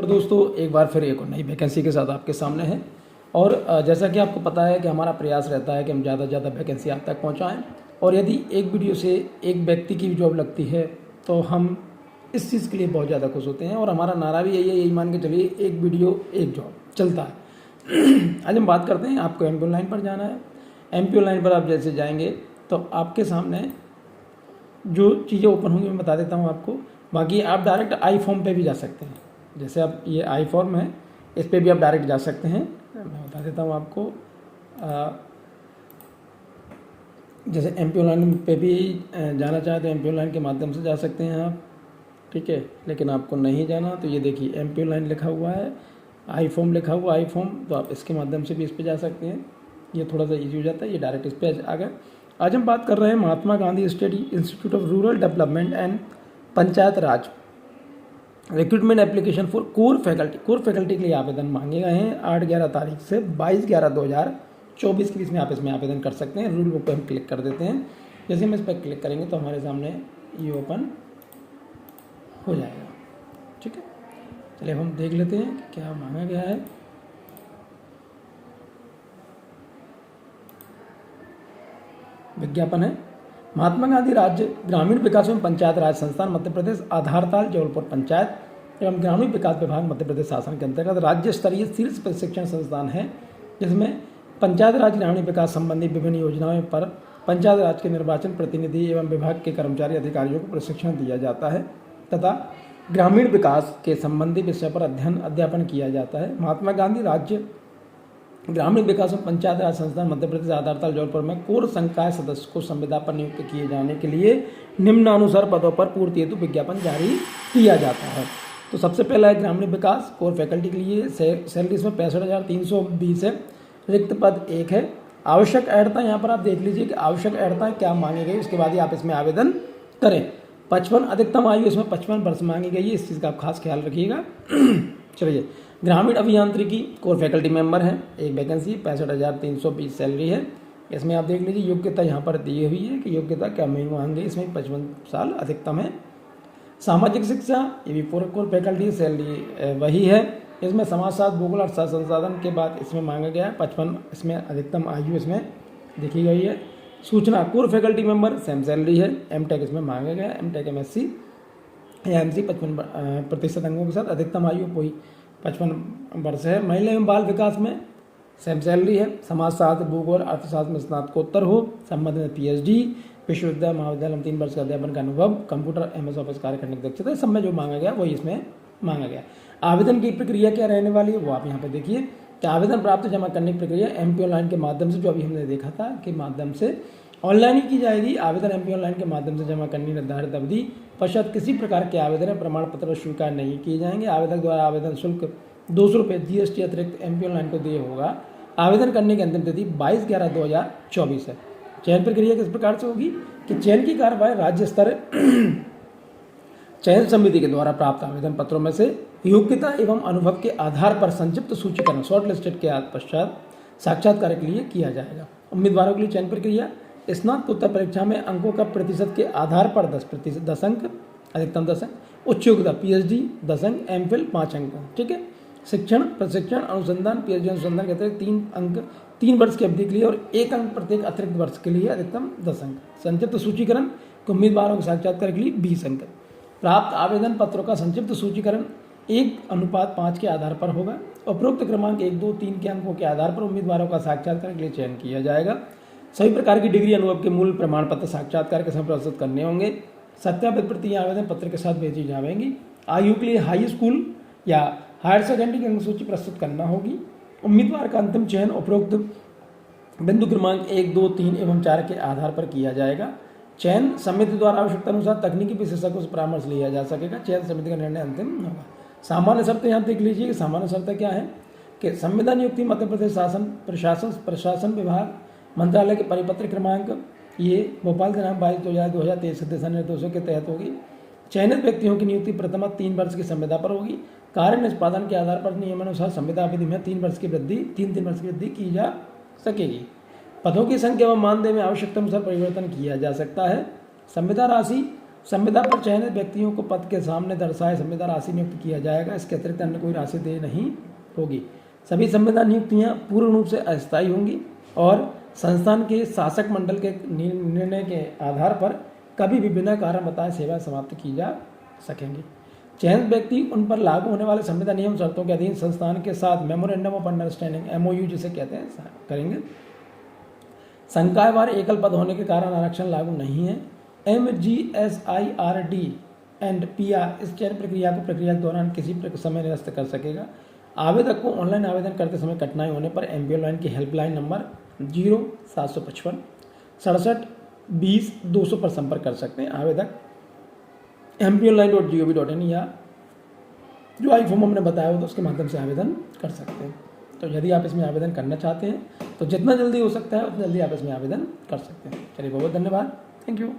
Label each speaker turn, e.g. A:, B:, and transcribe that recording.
A: और दोस्तों एक बार फिर एक और नई वैकेंसी के साथ आपके सामने है। और जैसा कि आपको पता है कि हमारा प्रयास रहता है कि हम ज़्यादा से ज़्यादा वैकेंसी आप तक पहुंचाएं। और यदि एक वीडियो से एक व्यक्ति की भी जॉब लगती है तो हम इस चीज़ के लिए बहुत ज़्यादा खुश होते हैं। और हमारा नारा भी यही है, यही मान के चलिए, एक वीडियो एक जॉब चलता है। आज हम बात करते हैं, आपको एमपी ऑनलाइन पर जाना है। एमपी ऑनलाइन पर आप जैसे जाएंगे तो आपके सामने जो चीज़ें ओपन होंगी मैं बता देता हूँ आपको। बाकी आप डायरेक्ट आई फॉर्म पे भी जा सकते हैं। जैसे आप ये आई फॉर्म है, इस पे भी आप डायरेक्ट जा सकते हैं। मैं बता देता हूँ आपको। जैसे एमपी ऑनलाइन पे भी जाना चाहें तो एमपी ऑनलाइन के माध्यम से जा सकते हैं आप, ठीक है। लेकिन आपको नहीं जाना तो ये देखिए एमपी ऑनलाइन लिखा हुआ है, आई फॉर्म लिखा हुआ आई फॉर्म, तो आप इसके माध्यम से भी इस पर जा सकते हैं। ये थोड़ा सा ईजी हो जाता है, ये डायरेक्ट इस पर आ गए। आज हम बात कर रहे हैं Mahatma Gandhi state institute of rural development and panchayat raj recruitment application for core faculty. Core faculty के लिए आवेदन मांगे गए हैं 8-11 तारीख से 22/11/2024 के बीच में आप इसमें आवेदन कर सकते हैं। रूल बुक पर हम क्लिक कर देते हैं। जैसे हम इस पर क्लिक करेंगे तो हमारे सामने ये ओपन हो जाएगा, ठीक है। चलिए हम देख लेते हैं कि क्या मांगा गया है। विज्ञापन है, महात्मा गांधी राज्य ग्रामीण विकास एवं पंचायत राज संस्थान मध्य प्रदेश, आधारताल जबलपुर पंचायत एवं ग्रामीण विकास विभाग मध्य प्रदेश शासन के अंतर्गत राज्य स्तरीय शीर्ष प्रशिक्षण संस्थान है, जिसमें पंचायत राज ग्रामीण विकास संबंधी विभिन्न योजनाओं पर पंचायत राज के निर्वाचन प्रतिनिधि एवं विभाग के कर्मचारी अधिकारियों को प्रशिक्षण दिया जाता है तथा ग्रामीण विकास के संबंधी विषय पर अध्यापन किया जाता है। महात्मा गांधी राज्य ग्रामीण विकास एवं पंचायत राज संस्थान मध्य प्रदेश आधारताल जबलपुर में कोर संकाय सदस्य को संविदा पर नियुक्त किए जाने के लिए निम्नानुसार पदों पर पूर्ति हेतु विज्ञापन जारी किया जाता है। तो सबसे पहला है ग्रामीण विकास कोर फैकल्टी के लिए सैलरी इसमें 65,320 है। रिक्त पद 1 है। आवश्यक अर्हता यहाँ पर आप देख लीजिए कि आवश्यक अर्हता क्या मांगी गई, उसके बाद ही आप इसमें आवेदन करें। 55 अधिकतम आयु इसमें 55 वर्ष मांगी गई है, इस चीज़ का आप खास ख्याल रखिएगा। चलिए, ग्रामीण अभियांत्रिकी कोर फैकल्टी मेंबर है, एक वैकेंसी 65,320 सैलरी है। इसमें आप देख लीजिए योग्यता यहाँ पर दी हुई है कि योग्यता क्या मांगे, इसमें 55 साल अधिकतम है। सामाजिक शिक्षा ये भी पूरा कोर फैकल्टी, सैलरी वही है। इसमें समाजशास्त्र भूगोल अर्थशास्त्र संसाधन के बाद इसमें मांगा गया है 55, इसमें अधिकतम आयु इसमें देखी गई है। सूचना core faculty member same salary है। एमटेक इसमें मांगा गया है, एमटेक एमएससी या एमसी 55% अंकों के साथ अधिकतम आयु वही 55 वर्ष है। महिला एवं बाल विकास में सेम सैलरी है। समाजशास्त्र भूगोल अर्थशास्त्र में स्नातकोत्तर हो, संबंध में पीएचडी, विश्वविद्यालय महाविद्यालय में 3 वर्ष का अध्यापन का अनुभव, कंप्यूटर एमएस ऑफिस कार्य करने की दक्षता, सब में जो मांगा गया वही इसमें मांगा गया। आवेदन की प्रक्रिया क्या रहने वाली है वो आप यहाँ पे देखिए कि आवेदन प्राप्त जमा करने की प्रक्रिया एमपी ऑनलाइन के माध्यम से, जो अभी हमने देखा था कि माध्यम से ऑनलाइन ही की जाएगी। आवेदन एमपी ऑनलाइन के माध्यम से जमा करनी निर्धारित अवधि पश्चात किसी प्रकार के आवेदन प्रमाण पत्र स्वीकार नहीं किए जाएंगे। आवेदक द्वारा आवेदन शुल्क 200 रुपये जीएसटी अतिरिक्त एमपी ऑनलाइन को दिए होगा। आवेदन करने की अंतिम तिथि 22/11/2024 है। चयन प्रक्रिया किस प्रकार से होगी कि चयन की कार्रवाई राज्य स्तर चयन समिति के द्वारा प्राप्त आवेदन पत्रों में से योग्यता एवं अनुभव के आधार पर संक्षिप्त सूचीकरण शॉर्ट लिस्टेड के पश्चात साक्षात्कार के लिए किया जाएगा। उम्मीदवारों के लिए चयन प्रक्रिया स्नातकोत्तर परीक्षा में अंकों का प्रतिशत के आधार पर 10 अंक, अधिकतम 10 अंक, उच्च योग्यता पीएचडी 10 अंक, एमफिल 5 अंक, ठीक है। शिक्षण प्रशिक्षण अनुसंधान पीएचडी अनुसंधान के अतिरिक्त 3 अंक 3 वर्ष की अवधि के लिए और 1 अंक प्रत्येक अतिरिक्त वर्ष के लिए अधिकतम 10 अंक। संक्षिप्त सूचीकरण उम्मीदवारों के साक्षात्कार के लिए 20 अंक। प्राप्त आवेदन पत्रों का संक्षिप्त सूचीकरण 1:5 के आधार पर होगा। उपरोक्त क्रमांक 1, 2, 3 के अंकों के आधार पर उम्मीदवारों का साक्षात्कार के लिए चयन किया जाएगा। सभी प्रकार की डिग्री अनुभव के मूल प्रमाण पत्र साक्षात्कार के समय प्रस्तुत करने होंगे। सत्यापित प्रतियां आवेदन पत्र के साथ भेजी जाएंगी। आयु के लिए हाई स्कूल या हायर सेकेंडरी की अंक सूची प्रस्तुत करना होगी। उम्मीदवार का अंतिम चयन उपरोक्त बिंदु क्रमांक 1, 2, 3 एवं 4 के आधार पर किया जाएगा। चयन समिति द्वारा आवश्यकता अनुसार तकनीकी विशेषज्ञों से परामर्श लिया जा सकेगा। चयन समिति का निर्णय अंतिम होगा। सामान्य शर्तें यहाँ देख लीजिए कि सामान्य शर्तें क्या है कि संविदा नियुक्ति मध्य प्रदेश प्रशासन विभाग मंत्रालय के परिपत्र क्रमांक ये भोपाल दिनांक 22/2023 के दिशा निर्देशों के तहत होगी। चयनित व्यक्तियों की नियुक्ति प्रथम 3 वर्ष की संविदा पर होगी। कार्य निष्पादन के आधार पर नियमानुसार संविदा अवधि में 3 वर्ष की वृद्धि की जा सकेगी। पदों की संख्या व मानदेय में आवश्यकता अनुसार परिवर्तन किया जा सकता है। संविदा राशि संविदा पर चयनित व्यक्तियों को पद के सामने दर्शाए संविदा राशि नियुक्त किया जाएगा। इसके अतिरिक्त अन्य कोई राशि देय नहीं होगी। सभी संविदा नियुक्तियां पूर्ण रूप से अस्थायी होंगी और संस्थान के शासक मंडल के निर्णय के आधार पर कभी भी बिना कारण बताए सेवा समाप्त की जा सकेंगी। चयनित व्यक्ति उन पर लागू होने वाले संविदा नियम शर्तों के अधीन संस्थान के साथ मेमोरेंडम ऑफ अंडरस्टैंडिंग MOU जिसे कहते हैं करेंगे। संकायवार एकल पद होने के कारण आरक्षण लागू नहीं है। MGSIRD एंड PR इस चयन प्रक्रिया के दौरान किसी समय निरस्त कर सकेगा। आवेदक को ऑनलाइन आवेदन करते समय कठिनाई होने पर MPO लाइन की हेल्पलाइन नंबर 0755 67 20 200 पर संपर्क कर सकते हैं। आवेदक MPOline.gov.in या जो आई-फॉर्म हमने बताया हो तो उसके माध्यम से आवेदन कर सकते हैं। तो यदि आप इसमें आवेदन करना चाहते हैं तो जितना जल्दी हो सकता है उतना जल्दी आप इसमें आवेदन कर सकते हैं। चलिए बहुत धन्यवाद। Thank you.